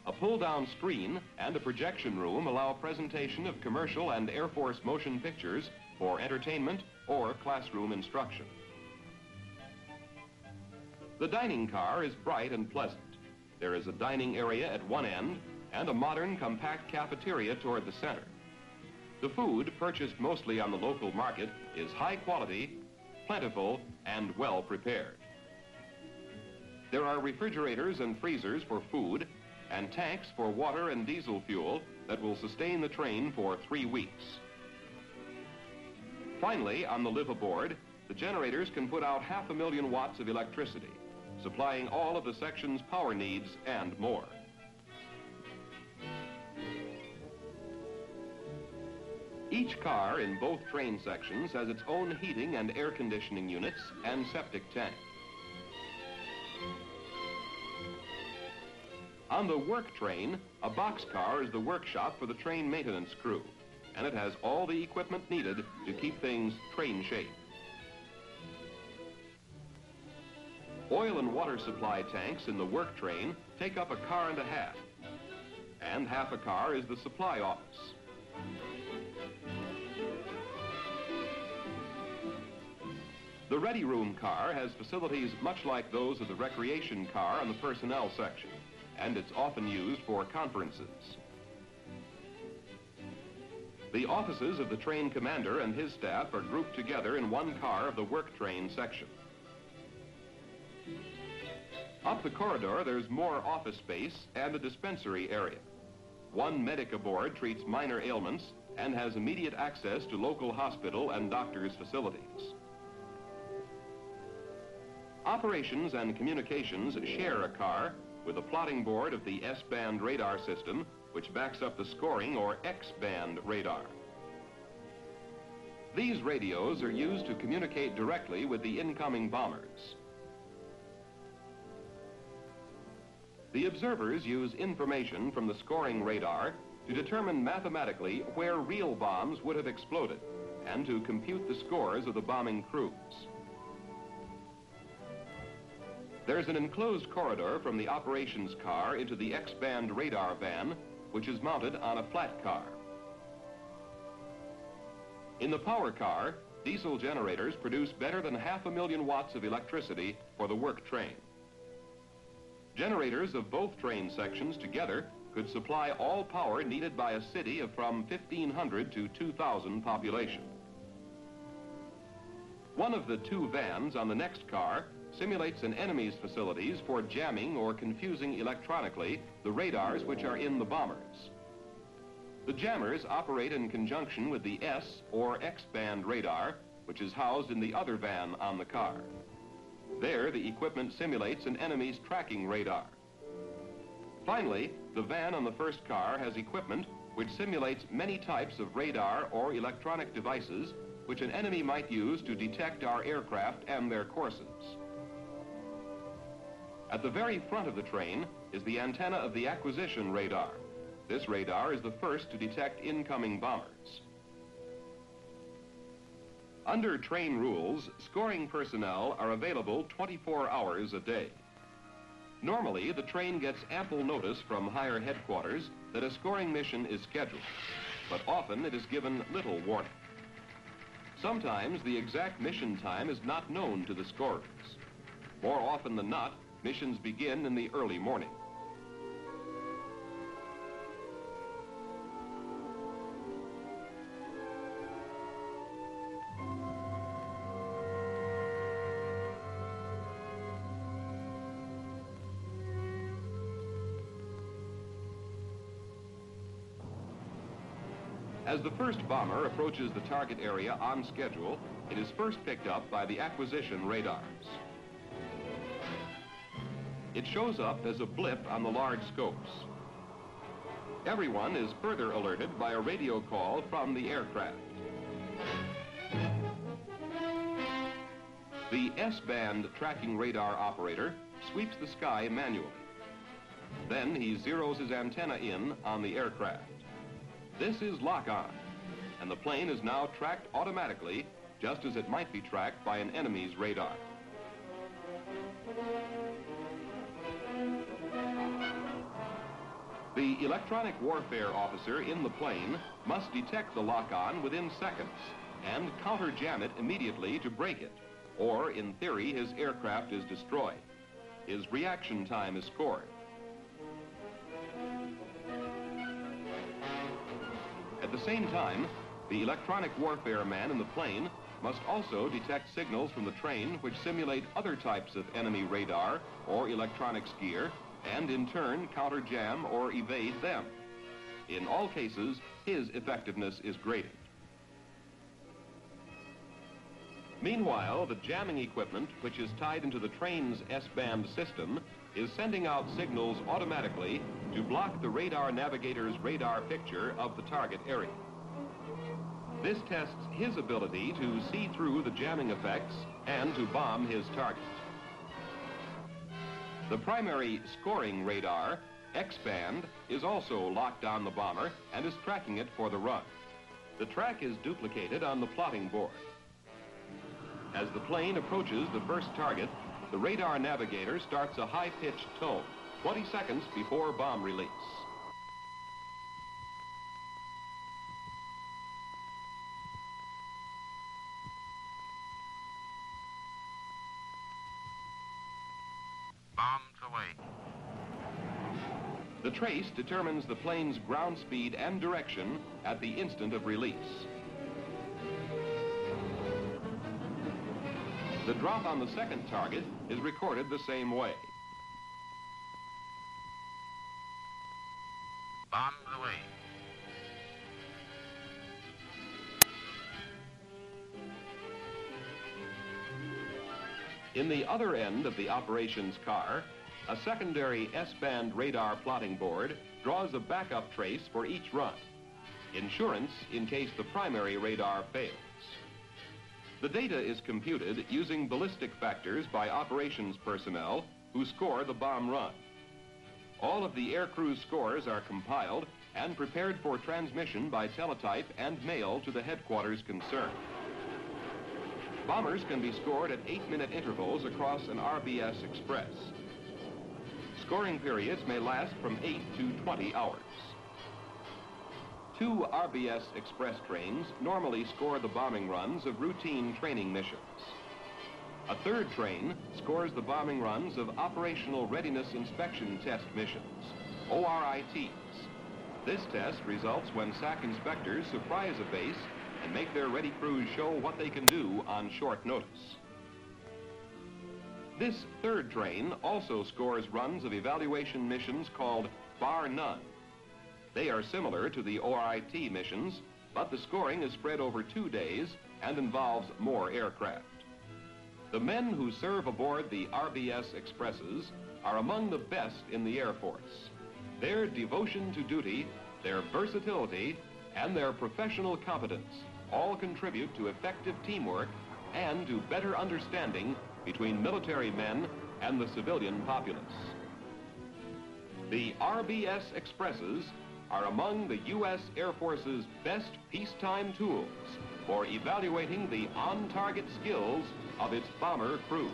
A pull-down screen and a projection room allow presentation of commercial and Air Force motion pictures for entertainment or classroom instruction. The dining car is bright and pleasant. There is a dining area at one end and a modern compact cafeteria toward the center. The food, purchased mostly on the local market, is high quality, plentiful, and well prepared. There are refrigerators and freezers for food and tanks for water and diesel fuel that will sustain the train for 3 weeks. Finally, on the live aboard, the generators can put out 500,000 watts of electricity, supplying all of the section's power needs and more. Each car in both train sections has its own heating and air conditioning units and septic tank. On the work train, a boxcar is the workshop for the train maintenance crew, and it has all the equipment needed to keep things train shape. Oil and water supply tanks in the work train take up a car and a half, and half a car is the supply office. The ready room car has facilities much like those of the recreation car on the personnel section, and it's often used for conferences. The offices of the train commander and his staff are grouped together in one car of the work train section. Up the corridor, there's more office space and a dispensary area. One medic aboard treats minor ailments and has immediate access to local hospital and doctor's facilities. Operations and communications share a car with a plotting board of the S-band radar system, which backs up the scoring or X-band radar. These radios are used to communicate directly with the incoming bombers. The observers use information from the scoring radar to determine mathematically where real bombs would have exploded and to compute the scores of the bombing crews. There's an enclosed corridor from the operations car into the X-band radar van, which is mounted on a flat car. In the power car, diesel generators produce better than 500,000 watts of electricity for the work train. Generators of both train sections together could supply all power needed by a city of from 1,500 to 2,000 population. One of the two vans on the next car simulates an enemy's facilities for jamming or confusing electronically the radars which are in the bombers. The jammers operate in conjunction with the S or X-band radar, which is housed in the other van on the car. There, the equipment simulates an enemy's tracking radar. Finally, the van on the first car has equipment which simulates many types of radar or electronic devices which an enemy might use to detect our aircraft and their courses. At the very front of the train is the antenna of the acquisition radar. This radar is the first to detect incoming bombers. Under train rules, scoring personnel are available 24 hours a day. Normally, the train gets ample notice from higher headquarters that a scoring mission is scheduled, but often it is given little warning. Sometimes the exact mission time is not known to the scorers. More often than not, missions begin in the early morning. As the first bomber approaches the target area on schedule, it is first picked up by the acquisition radars. It shows up as a blip on the large scopes. Everyone is further alerted by a radio call from the aircraft. The S-band tracking radar operator sweeps the sky manually. Then he zeroes his antenna in on the aircraft. This is lock-on, and the plane is now tracked automatically, just as it might be tracked by an enemy's radar. The electronic warfare officer in the plane must detect the lock-on within seconds and counter-jam it immediately to break it, or in theory his aircraft is destroyed. His reaction time is scored. At the same time, the electronic warfare man in the plane must also detect signals from the train which simulate other types of enemy radar or electronics gear, and in turn counter-jam or evade them. In all cases, his effectiveness is graded. Meanwhile, the jamming equipment, which is tied into the train's S-band system, is sending out signals automatically to block the radar navigator's radar picture of the target area. This tests his ability to see through the jamming effects and to bomb his target. The primary scoring radar, X-band, is also locked on the bomber and is tracking it for the run. The track is duplicated on the plotting board. As the plane approaches the first target, the radar navigator starts a high-pitched tone, 20 seconds before bomb release. Bombs away. The trace determines the plane's ground speed and direction at the instant of release. The drop on the second target is recorded the same way. Bombs away. In the other end of the operations car, a secondary S-band radar plotting board draws a backup trace for each run. Insurance in case the primary radar fails. The data is computed using ballistic factors by operations personnel who score the bomb run. All of the aircrew scores are compiled and prepared for transmission by teletype and mail to the headquarters concerned. Bombers can be scored at 8-minute intervals across an RBS Express. Scoring periods may last from 8 to 20 hours. 2 RBS Express trains normally score the bombing runs of routine training missions. A third train scores the bombing runs of Operational Readiness Inspection Test missions, ORITs. This test results when SAC inspectors surprise a base and make their ready crews show what they can do on short notice. This third train also scores runs of evaluation missions called Bar None. They are similar to the ORIT missions, but the scoring is spread over 2 days and involves more aircraft. The men who serve aboard the RBS Expresses are among the best in the Air Force. Their devotion to duty, their versatility, and their professional competence all contribute to effective teamwork and to better understanding between military men and the civilian populace. The RBS Expresses are among the U.S. Air Force's best peacetime tools for evaluating the on-target skills of its bomber crews.